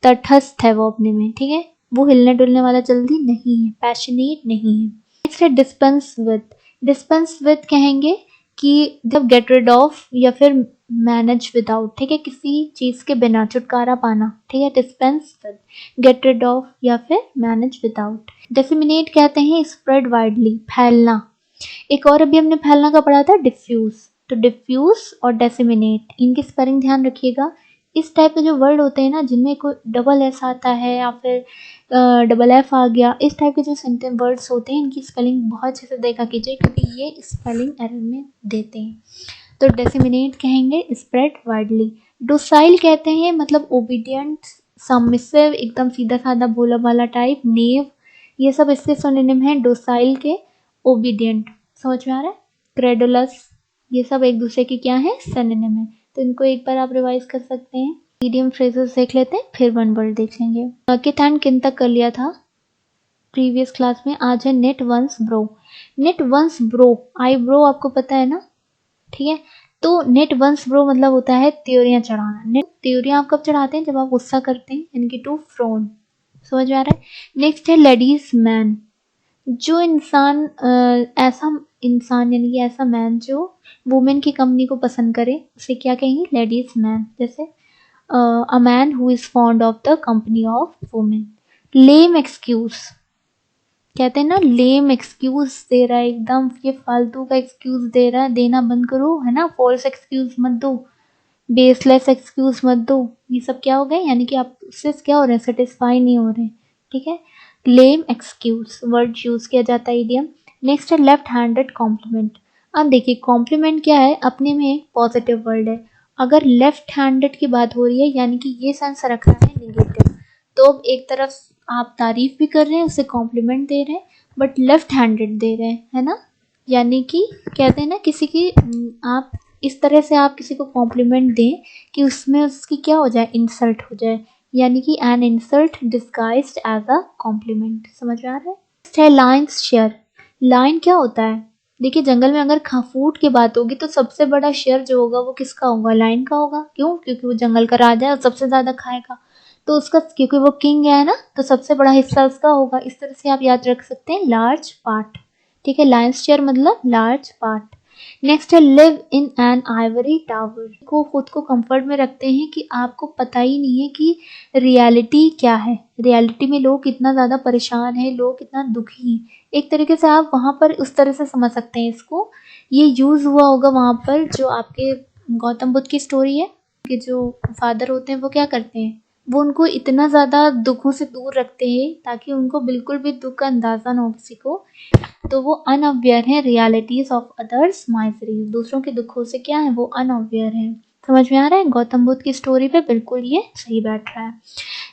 तटस्थ है वो अपने में। ठीक है, वो हिलने डुलने वाला जल्दी नहीं है, पैशनेट नहीं है। नेक्स्ट है डिस्पेंस विद। डिस्पेंस विद कहेंगे कि जब गेट रिड ऑफ या फिर मैनेज विदाउट। ठीक है, किसी चीज के बिना छुटकारा पाना। ठीक है, dispense with, get rid of या फिर मैनेज विदाउट। डिसेमिनेट कहते हैं स्प्रेड वाइडली, फैलना। एक और अभी हमने फैलना का पढ़ा था, डिफ्यूज। तो डिफ्यूज और डिसेमिनेट, इनकी स्पेलिंग ध्यान रखिएगा। इस टाइप के जो वर्ड होते हैं ना, जिनमें कोई डबल एस आता है या फिर डबल एफ आ गया, इस टाइप के जो सेंटेंस वर्ड्स होते हैं, इनकी स्पेलिंग बहुत अच्छे से देखा कीजिए, क्योंकि ये स्पेलिंग एरर में देते हैं। तो डिसेमिनेट कहेंगे स्प्रेड वाइडली। डोसाइल कहते हैं मतलब ओबीडियंट, सबमिसिव, एकदम सीधा साधा भोला भाला टाइप, नेव, ये सब इसके सिनोनिम है डोसाइल के, ओबीडियंट। समझ में आ रहा है। क्रेडुलस, ये सब एक दूसरे की क्या है, सिनोनिम है। तो इनको एक बार आप रिवाइज कर सकते हैं। मीडियम फ्रेजेस देख लेते हैं, फिर वन वर्ड देख लेंगे। कित एंड किन तक कर लिया था प्रीवियस क्लास में। आज है knit one's brow. Knit one's brow, eyebrow आपको पता है ना। ठीक है, तो नेट वंस ब्रो मतलब होता है त्योरियां चढ़ाना। नेट त्योरियां आप कब चढ़ाते हैं, जब आप गुस्सा करते हैं, यानी कि टू फ्रोन। समझ में आ रहा है। नेक्स्ट है लेडीज मैन। जो इंसान ऐसा इंसान, यानी कि ऐसा मैन जो वुमेन की कंपनी को पसंद करे, उसे क्या कहेंगे, लेडीज मैन। जैसे a man who is fond of the company of women. Lame excuse, कहते हैं ना लेम एक्सक्यूज दे रहा है, एकदम ये फालतू का एक्सक्यूज दे रहा है, देना बंद करो, है ना, फॉल्स एक्सक्यूज मत दो, बेसलेस एक्सक्यूज मत दो। ये सब क्या हो गए, यानी कि आप उससे क्या हो रहे हैं, सेटिस्फाई नहीं हो रहे। ठीक है, लेम एक्सक्यूज वर्ड यूज किया जाता है इडियम। नेक्स्ट है लेफ्ट हैंडेड कॉम्प्लीमेंट। अब देखिए कॉम्प्लीमेंट क्या है, अपने में एक पॉजिटिव वर्ड है। अगर लेफ्ट हैंडेड की बात हो रही है, यानी कि ये सेंस रख रहा है निगेटिव, तो अब एक तरफ आप तारीफ भी कर रहे हैं, उसे कॉम्प्लीमेंट दे रहे हैं, बट लेफ्ट हैंडेड दे रहे हैं, है ना। यानी कि कहते हैं ना किसी की आप इस तरह से आप किसी को कॉम्प्लीमेंट दें कि उसमें उसकी क्या हो जाए, इंसल्ट हो जाए, यानी कि an insult disguised as a compliment. समझ में आ रहा है। लायंस शेयर, लायन क्या होता है, देखिए जंगल में अगर फूड की बात होगी तो सबसे बड़ा शेयर जो होगा वो किसका होगा, लायन का होगा। क्यों, क्योंकि वो जंगल का राजा है और सबसे ज्यादा खाएगा, तो उसका, क्योंकि वो किंग है ना, तो सबसे बड़ा हिस्सा उसका होगा। इस तरह से आप याद रख सकते हैं, लार्ज पार्ट। ठीक है, लायंस शेयर मतलब लार्ज पार्ट। नेक्स्ट है live in an Ivory tower, को खुद को कंफर्ट में रखते हैं कि आपको पता ही नहीं है कि रियलिटी क्या है, रियलिटी में लोग कितना ज़्यादा परेशान है, लोग कितना दुखी हैं। एक तरीके से आप वहाँ पर उस तरह से समझ सकते हैं इसको। ये यूज़ हुआ होगा वहाँ पर जो आपके गौतम बुद्ध की स्टोरी है कि जो फादर होते हैं वो क्या करते हैं, वो उनको इतना ज़्यादा दुखों से दूर रखते हैं ताकि उनको बिल्कुल भी दुख का अंदाज़ा ना हो किसी को, तो वो अनअवेयर है रियलिटीज ऑफ अदर्स माइजरी, दूसरों के दुखों से क्या है, वो अनअवेयर है। समझ में आ रहा है, गौतम बुद्ध की स्टोरी पे बिल्कुल ये सही बैठ रहा है।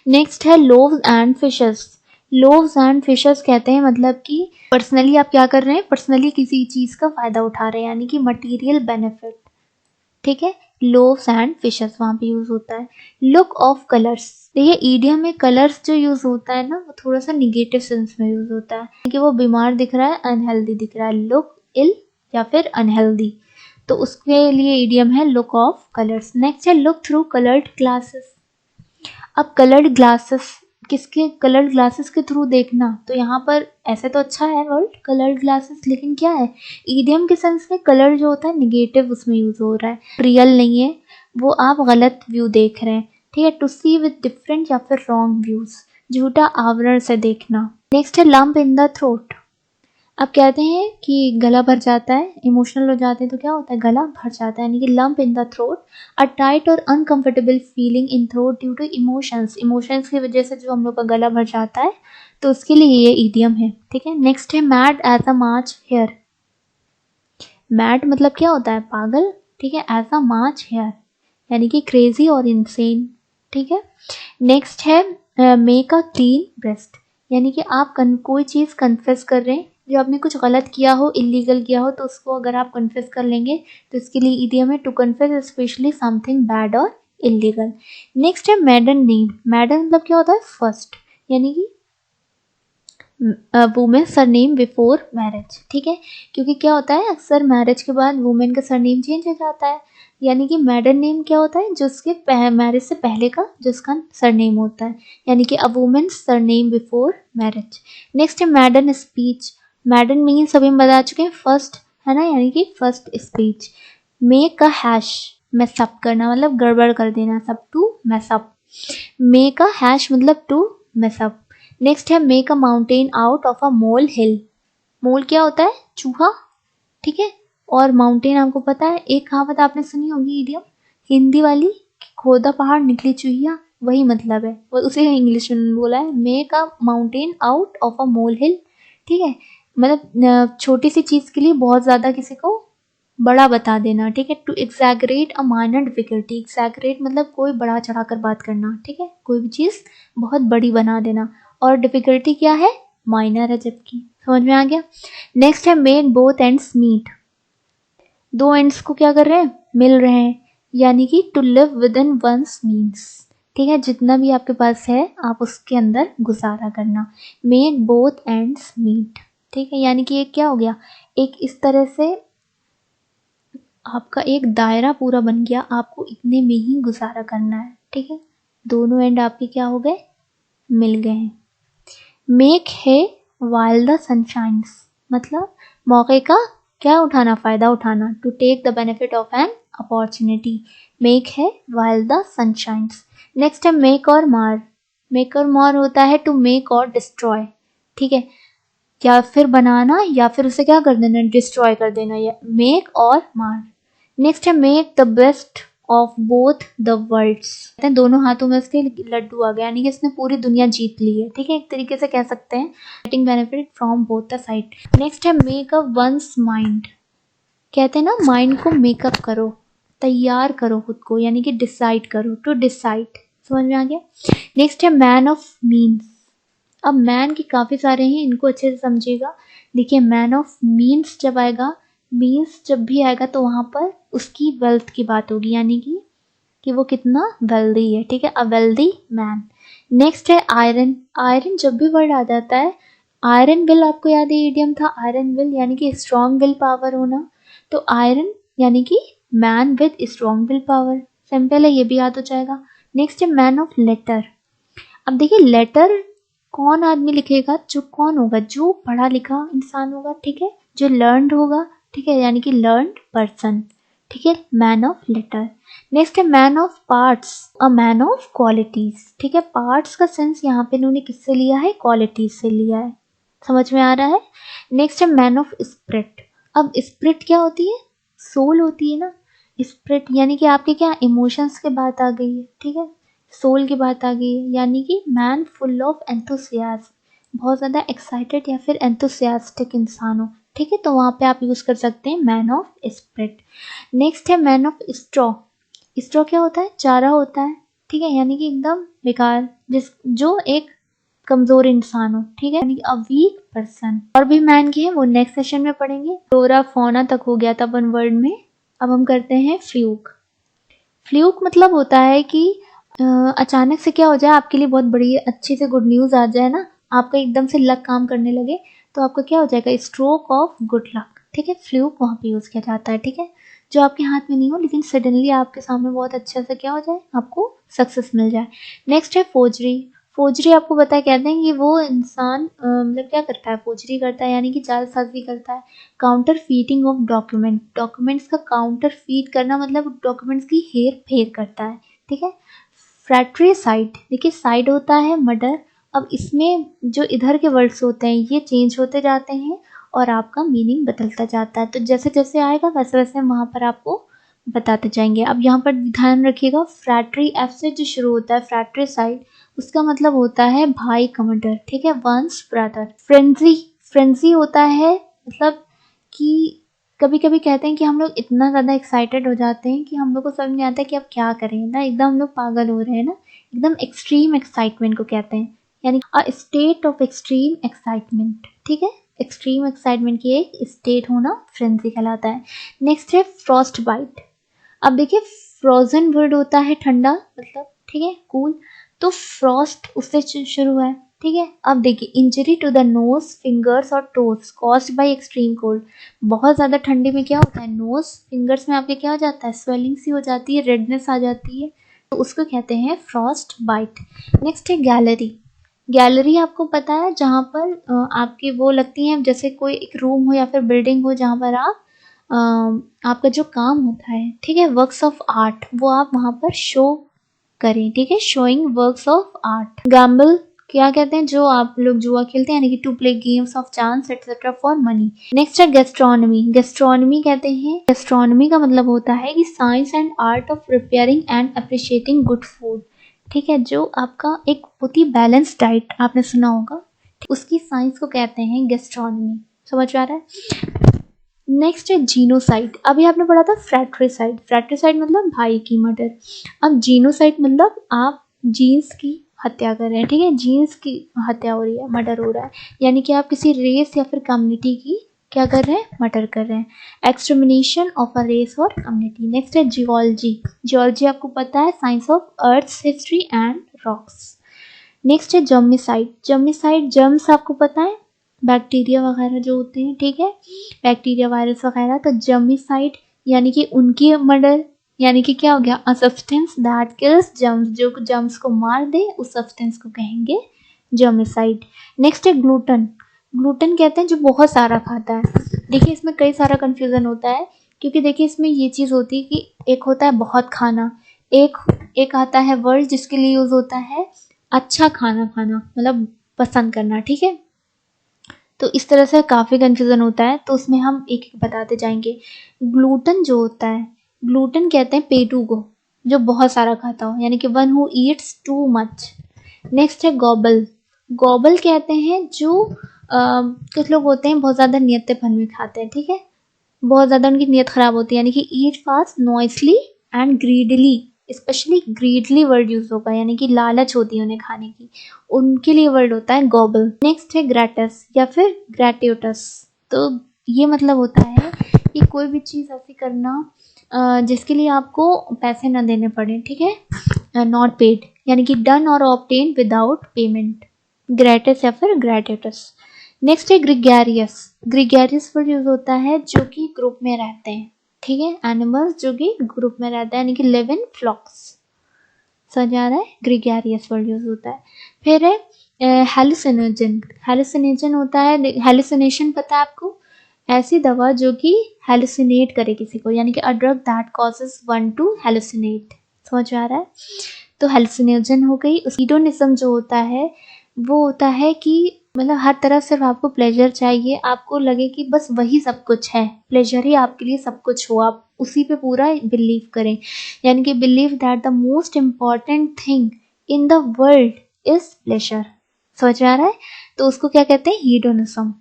नेक्स्ट है loaves and fishes. Loaves and fishes कहते हैं मतलब कि पर्सनली आप क्या कर रहे हैं, पर्सनली किसी चीज का फायदा उठा रहे हैं, यानी कि मटेरियल बेनिफिट। ठीक है, लोव्स एंड फिशेस वहां पे यूज होता है। लुक ऑफ कलर्स, देखिए ईडियम में कलर्स जो यूज होता है ना वो थोड़ा सा निगेटिव सेंस में यूज होता है कि वो बीमार दिख रहा है, अनहेल्दी दिख रहा है, लुक इल या फिर अनहेल्दी, तो उसके लिए ईडियम है लुक ऑफ कलर्स। नेक्स्ट है लुक थ्रू कलर्ड ग्लासेस। अब कलर्ड ग्लासेस, किसके, कलर्ड ग्लासेस के थ्रू देखना, तो यहाँ पर ऐसे तो अच्छा है वर्ड कलर्ड ग्लासेस, लेकिन क्या है, ईडियम के सेंस में कलर जो होता है निगेटिव उसमें यूज हो रहा है, रियल नहीं है, वो आप गलत व्यू देख रहे हैं। ठीक है, टू सी विद डिफरेंट या फिर रॉन्ग व्यूज, झूठा आवरण से देखना। नेक्स्ट है लंप इन द थ्रोट। अब कहते हैं कि गला भर जाता है, इमोशनल हो जाते हैं तो क्या होता है, गला भर जाता है, यानी कि lump in the throat, a tight और uncomfortable feeling in throat due to emotions, emotions की वजह से जो हम लोग का गला भर जाता है, तो उसके लिए ये ईडियम है। ठीक है, नेक्स्ट है mad as a March hare. Mad मतलब क्या होता है, पागल। ठीक है, एज अ मार्च हेयर यानी कि क्रेजी और इनसेन। ठीक है, नेक्स्ट है मेक अ क्लीन ब्रेस्ट, यानी कि आप कोई चीज़ कन्फेस कर रहे हैं, जो आपने कुछ गलत किया हो, इलीगल किया हो, तो उसको अगर आप कन्फेस कर लेंगे तो इसके लिए इडियम है to confess specially something bad और इलीगल। नेक्स्ट है मैडन नेम। मैडन मतलब क्या होता है, फर्स्ट, यानी कि वुमेन सरनेम बिफोर मैरिज। ठीक है, क्योंकि क्या होता है अक्सर मैरिज के बाद वुमेन का सरनेम चेंज हो जाता है, यानी कि मैडन नेम क्या होता है, जो उसके मैरिज से पहले का जो उसका सरनेम होता है, यानी कि a women surname before marriage. Next है मैडन स्पीच। मैडन मीन्स अभी हम बता चुके हैं फर्स्ट, है ना, यानी कि first speech. Make a hash, mess up करना मतलब गड़बड़ कर देना, सब to mess up. Make a hash मतलब टू मैसअप। नेक्स्ट है make a mountain out of a molehill. Mole क्या होता है, चूहा। ठीक है, और माउंटेन आपको पता है, एक कहावत आपने सुनी होगी इडियम हिंदी वाली, खोदा पहाड़ निकली चूहिया, वही मतलब है, वो उसे इंग्लिश में बोला है, make a mountain out of a molehill. ठीक है, मतलब छोटी सी चीज के लिए बहुत ज्यादा किसी को बड़ा बता देना। ठीक है, to exaggerate a minor difficulty. Exaggerate मतलब कोई बड़ा चढ़ाकर बात करना। ठीक है, कोई भी चीज बहुत बड़ी बना देना, और डिफिकल्टी क्या है, माइनर है जबकि। समझ में आ गया। नेक्स्ट है मेक बोथ एंड्स मीट। दो एंड्स को क्या कर रहे हैं, मिल रहे हैं, यानी कि to live within one's means. ठीक है, जितना भी आपके पास है आप उसके अंदर गुजारा करना। Make both ends meet. ठीक है, यानी कि एक क्या हो गया, एक इस तरह से आपका एक दायरा पूरा बन गया, आपको इतने में ही गुजारा करना है। ठीक है, दोनों एंड आपके क्या हो गए, मिल गए हैं। मेक है वाइल द सनशाइन्स, मतलब मौके का क्या उठाना, फायदा उठाना, to take the benefit of an opportunity. Make hay while the sun shines. Next है मेक और मार। मेक और मार होता है टू मेक और डिस्ट्रॉय। ठीक है, या फिर बनाना या फिर उसे क्या कर देना, डिस्ट्रॉय कर देना, या मेक और मार। नेक्स्ट है make the best of both the worlds, कहते हैं दोनों हाथों में उसके लड्डू आ गया, यानी कि इसने पूरी दुनिया जीत ली है। ठीक है, एक तरीके से कह सकते हैं getting benefit from both the side. Next है मेक अप वंस माइंड, कहते हैं ना माइंड को मेकअप करो, तैयार करो खुद को, यानी कि डिसाइड करो, टू डिसाइड। समझ में आ गया। नेक्स्ट है मैन ऑफ मीन्स। अब मैन के काफ़ी सारे हैं, इनको अच्छे से समझिएगा। देखिए मैन ऑफ मीन्स जब आएगा, मीन्स जब भी आएगा तो वहाँ पर उसकी वेल्थ की बात होगी, यानी कि वो कितना वेल्दी है, ठीक है, अ वेल्दी मैन। नेक्स्ट है आयरन। आयरन जब भी वर्ड आ जाता है, आयरन विल आपको याद है इडियम था, आयरन विल यानी कि स्ट्रॉन्ग विल पावर होना, तो आयरन यानी कि man with strong will power, simple है, ये भी याद हो जाएगा। नेक्स्ट है मैन ऑफ लेटर। अब देखिए लेटर कौन आदमी लिखेगा, जो कौन होगा, जो पढ़ा लिखा इंसान होगा, ठीक है, जो लर्नड होगा, ठीक है, यानी कि लर्नड पर्सन, ठीक है, मैन ऑफ लेटर। नेक्स्ट है man of parts, a man of qualities, ठीक है, पार्ट्स का सेंस यहाँ पे इन्होंने किससे लिया है, क्वालिटीज से लिया है, समझ में आ रहा है। नेक्स्ट है मैन ऑफ स्पिरिट। अब स्पिरिट क्या होती है, सोल होती है ना, स्पिरिट यानी कि आपके क्या इमोशंस की बात आ गई है, ठीक है, सोल की बात आ गई है, यानी कि मैन फुल ऑफ एंथुसियाज्म, बहुत ज़्यादा एक्साइटेड या फिर एंथुसियास्टिक इंसान हो, ठीक है, तो वहाँ पे आप यूज़ कर सकते हैं मैन ऑफ स्पिरिट। नेक्स्ट है मैन ऑफ स्ट्रॉ। स्ट्रॉ क्या होता है, चारा होता है, ठीक है, यानी कि एकदम बेकार, जो एक कमजोर इंसान हो, ठीक है, यानी कि अ वीक पर्सन। और भी मैन की है वो नेक्स्ट सेशन में पढ़ेंगे। फ्लोरा फौना तक हो गया था वन वर्ड में। अब हम करते हैं फ्लूक। फ्लूक मतलब होता है कि अचानक से क्या हो जाए, आपके लिए बहुत बड़ी अच्छी से गुड न्यूज़ आ जाए ना, आपका एकदम से लक काम करने लगे, तो आपका क्या हो जाएगा, स्ट्रोक ऑफ गुड लक, ठीक है, फ्लूक वहाँ पे यूज़ किया जाता है, ठीक है, जो आपके हाथ में नहीं हो लेकिन सडनली आपके सामने बहुत अच्छे से क्या हो जाए, आपको सक्सेस मिल जाए। नेक्स्ट है फोर्जरी। फोर्जरी आपको पता है, कहते हैं कि वो इंसान मतलब क्या करता है, फोर्जरी करता है, यानी कि जालसाजी करता है। Counter fitting of document, documents का काउंटर फीट करना मतलब डॉक्यूमेंट्स की हेर फेर करता है, ठीक है। फ्रैट्रिसाइड, देखिए साइड होता है मर्डर, अब इसमें जो इधर के वर्ड्स होते हैं ये चेंज होते जाते हैं और आपका मीनिंग बदलता जाता है, तो जैसे जैसे आएगा वैसे वैसे हम वहाँ पर आपको बताते जाएंगे। अब यहाँ पर ध्यान रखिएगा, फ्रैट्री एफ से जो शुरू होता है, फ्रैट्रिसाइड, उसका मतलब होता है भाई का मर्डर, ठीक है, वंस ब्रदर। फ्रेंजी, फ्रेंजी होता है मतलब कि कभी कभी कहते हैं कि हम लोग इतना ज़्यादा एक्साइटेड हो जाते हैं कि हम लोग को समझ नहीं आता कि अब क्या करें ना, एकदम हम लोग पागल हो रहे हैं ना, एकदम एक्सट्रीम एक्साइटमेंट को कहते हैं, यानी a state of extreme excitement, ठीक है, एक्सट्रीम एक्साइटमेंट की एक स्टेट होना फ्रेंजी कहलाता है। नेक्स्ट है फ्रॉस्ट बाइट। अब देखिए फ्रोजन वर्ड होता है ठंडा मतलब, ठीक है, कूल, तो फ्रॉस्ट उससे शुरू है, ठीक है। अब देखिए injury to the nose, fingers और toes caused by extreme cold, बहुत ज़्यादा ठंडी में क्या होता है, नोज फिंगर्स में आपके क्या हो जाता है, स्वेलिंग सी हो जाती है, रेडनेस आ जाती है, तो उसको कहते हैं फ्रॉस्ट बाइट। नेक्स्ट है गैलरी। गैलरी आपको पता है जहाँ पर आपकी वो लगती हैं, जैसे कोई एक रूम हो या फिर बिल्डिंग हो जहाँ पर आप आपका जो काम होता है, ठीक है, वर्क्स ऑफ आर्ट, वो आप वहाँ पर शो करें, ठीक है, showing works of art. Gamble क्या कहते हैं, जो आप लोग जुआ खेलते हैं, यानी कि to play games of chance etcetera for money. Next है गैस्ट्रोनॉमी। गैस्ट्रोनॉमी कहते हैं, गैस्ट्रोनॉमी का मतलब होता है कि science and art of preparing and appreciating good food, ठीक है, जो आपका एक बहुत ही बैलेंस डाइट आपने सुना होगा, उसकी साइंस को कहते हैं गैस्ट्रोनॉमी, समझ आ रहा है। नेक्स्ट है जीनोसाइड। अभी आपने पढ़ा था फ्रैट्रिसाइड, फ्रैट्रिसाइड मतलब भाई की मर्डर, अब जीनोसाइड मतलब आप जीन्स की हत्या कर रहे हैं, ठीक है, जीन्स की हत्या हो रही है, मर्डर हो रहा है, यानी कि आप किसी रेस या फिर कम्युनिटी की क्या कर रहे हैं, मर्डर कर रहे हैं, एक्सटर्मिनेशन ऑफ अ रेस और कम्युनिटी। नेक्स्ट है जियोलॉजी। जियोलॉजी आपको पता है, science of earth history and rocks. Next है जर्मिसाइड। जर्मिसाइड, जर्म्स आपको पता है, बैक्टीरिया वगैरह जो होते हैं, ठीक है, बैक्टीरिया वायरस वगैरह, तो जर्मिसाइड यानी कि उनकी मर्डर, यानी कि क्या हो गया, a substance that kills germs, जो जर्म्स को मार दे उस सब्सटेंस को कहेंगे जर्मिसाइड। नेक्स्ट है ग्लूटन। ग्लूटन कहते हैं जो बहुत सारा खाता है। देखिए इसमें कई सारा कंफ्यूजन होता है, क्योंकि देखिए इसमें ये चीज़ होती है कि एक होता है बहुत खाना, एक आता है वर्ड जिसके लिए यूज होता है अच्छा खाना खाना, मतलब पसंद करना, ठीक है, तो इस तरह से काफ़ी कन्फ्यूज़न होता है, तो उसमें हम एक एक बताते जाएंगे। ग्लूटन जो होता है, ग्लूटन कहते हैं पेटू को, जो बहुत सारा खाता हो, यानी कि one who Yeats too much. Next है गॉबल। गॉबल कहते हैं जो कुछ लोग होते हैं बहुत ज़्यादा नियतपन में खाते हैं, ठीक है, बहुत ज़्यादा उनकी नीयत ख़राब होती है, यानी कि eat fast noisily and greedily, specially greedily word use होगा, यानी कि लालच होती है उन्हें खाने की, उनके लिए वर्ड होता है गॉबल। नेक्स्ट है ग्रेटस या फिर ग्रेट्यूटस। तो ये मतलब होता है कि कोई भी चीज़ ऐसी करना जिसके लिए आपको पैसे ना देने पड़े, ठीक है, नॉट पेड, यानी कि डन और ऑब्टेन विदाउट पेमेंट, ग्रेटस या फिर ग्रेट्यूटस। नेक्स्ट है ग्रिगेरियस। ग्रिगेरियस वर्ड यूज होता है जो कि ग्रुप में रहते हैं, ठीक है, एनिमल्स जो कि ग्रुप में रहते हैं, यानी कि लिव इन फ्लॉक्स, समझ आ रहा है, ग्रिगेरियस वर्ड यूज होता है। फिर है हेलुसिनोजन। हेलुसिनेशन होता है, हेलुसिनेशन पता है आपको, ऐसी दवा जो कि हेलुसिनेट करे किसी को, यानी कि a drug that causes one two hallucinate, समझ आ रहा है। तो हेलुसिनोजन हो गई। हीडोनिज्म जो होता है वो होता है कि मतलब हर तरफ सिर्फ आपको प्लेजर चाहिए, आपको लगे कि बस वही सब कुछ है, प्लेजर ही आपके लिए सब कुछ हो, आप उसी पे पूरा बिलीव करें, यानी कि believe that the most important thing in the world is pleasure, समझ आ रहा है। तो उसको क्या कहते हैं, हीडोनिज्म।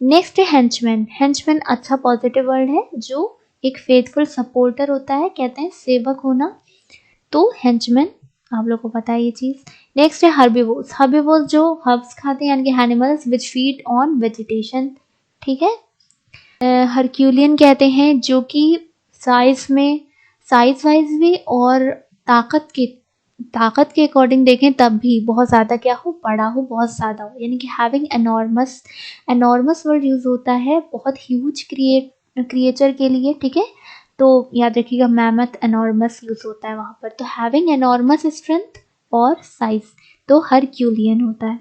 नेक्स्ट है हेंचमैन। हेंचमैन अच्छा पॉजिटिव वर्ड है, जो एक फेथफुल सपोर्टर होता है, कहते हैं सेवक होना, तो हेंचमैन, आप लोग को पता है ये चीज। नेक्स्ट है हर्बीवोर्स। हर्बीवोर्स जो हर्ब्स खाते हैं, यानी कि animals which feed on vegetation, ठीक है। हरक्यूलियन कहते हैं जो कि साइज वाइज भी और ताकत के अकॉर्डिंग देखें तब भी बहुत ज़्यादा क्या हो, बड़ा हो, बहुत ज़्यादा हो, यानी कि having enormous. Enormous word use होता है बहुत ह्यूज क्रिएचर के लिए, ठीक है, तो याद रखिएगा मैमथ एनॉर्मस यूज होता है वहाँ पर। तो हैविंग एनॉर्मस स्ट्रेंथ और साइज, तो हरक्यूलियन होता है।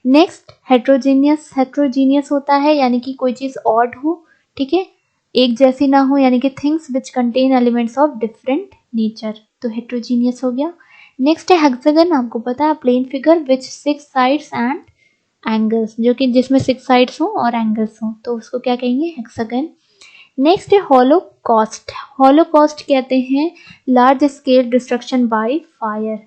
Next heterogeneous. हेट्रोजीनियस होता है यानी कि कोई चीज़ ऑड हो, ठीक है, एक जैसी ना हो, यानी कि things which contain elements of different nature, तो हेट्रोजीनियस हो गया। नेक्स्ट है हेक्सागन। आपको पता है plane figure which 6 sides and angles, जो कि जिसमें 6 साइड्स हो और एंगल्स हो, तो उसको क्या कहेंगे, हेक्सागन। नेक्स्ट है हॉलोकॉस्ट। हॉलोकॉस्ट कहते हैं large scale destruction by fire.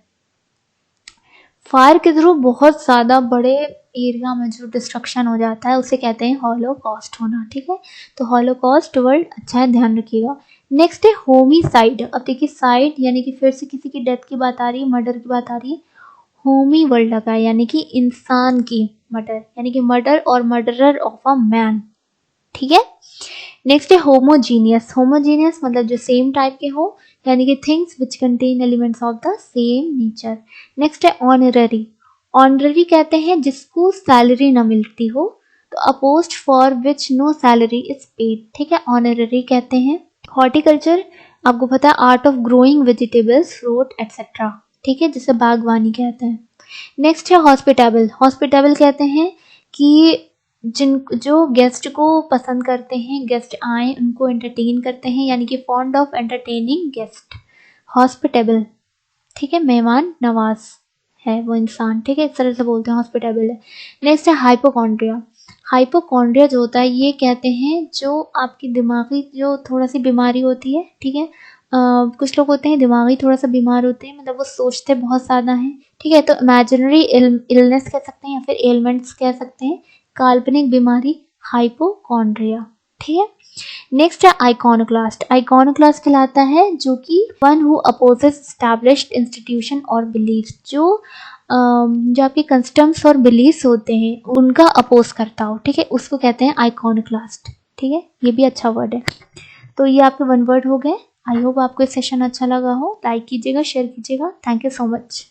Fire के थ्रू बहुत ज़्यादा बड़े एरिया में जो डिस्ट्रक्शन हो जाता है उसे कहते हैं हॉलोकॉस्ट होना, ठीक है। तो हॉलोकॉस्ट वर्ड अच्छा है, ध्यान रखिएगा। नेक्स्ट है होमिसाइड। अब देखिए साइड यानी कि फिर से किसी की डेथ की बात आ रही है, मर्डर की बात आ रही है, होमी वर्ड लगा है यानी कि इंसान की मर्डर, यानी कि मर्डर और मर्डरर ऑफ अ मैन, ठीक है। नेक्स्ट है होमोजीनियस। होमोजीनियस मतलब जो सेम टाइप के हो, यानी कि things which contain elements of the same nature. Next है ऑनररी। ऑनररी कहते हैं जिसको सैलरी ना मिलती हो, तो a post for which no salary is paid, ठीक है, ऑनररी कहते हैं। हॉर्टिकल्चर आपको पता है art of growing vegetables, fruit etcetera, ठीक है, जिसे बागवानी कहते हैं। नेक्स्ट है हॉस्पिटेबल। हॉस्पिटेबल कहते हैं कि जो गेस्ट को पसंद करते हैं, गेस्ट आए उनको एंटरटेन करते हैं, यानी कि fond of entertaining guest, hospitable, ठीक है, मेहमान नवाज है वो इंसान, ठीक है, इस तरह से बोलते हैं हॉस्पिटेबल है। नेक्स्ट है हाइपोकॉन्ड्रिया। हाइपोकॉन्ड्रिया जो होता है ये कहते हैं जो आपकी दिमागी जो थोड़ा सी बीमारी होती है, ठीक है, कुछ लोग होते हैं दिमागी थोड़ा सा बीमार होते हैं, मतलब वो सोचते बहुत ज़्यादा हैं, ठीक है, तो इमेजिनरी इलनेस कह सकते हैं या फिर एलिमेंट्स कह सकते हैं, काल्पनिक बीमारी, हाइपोकॉन्ड्रिया, ठीक है। नेक्स्ट है आइकॉनोक्लास्ट। आइकॉनोक्लास्ट कहलाता है जो कि one who opposes established institution और बिलीफ, जो आपके कस्टम्स और बिलीफ्स होते हैं उनका अपोज करता हो, ठीक है, उसको कहते हैं आइकॉनोक्लास्ट, ठीक है, ये भी अच्छा वर्ड है। तो ये आपके 1 वर्ड हो गए। आई होप आपको ये सेशन अच्छा लगा हो, लाइक कीजिएगा, शेयर कीजिएगा, थैंक यू सो मच।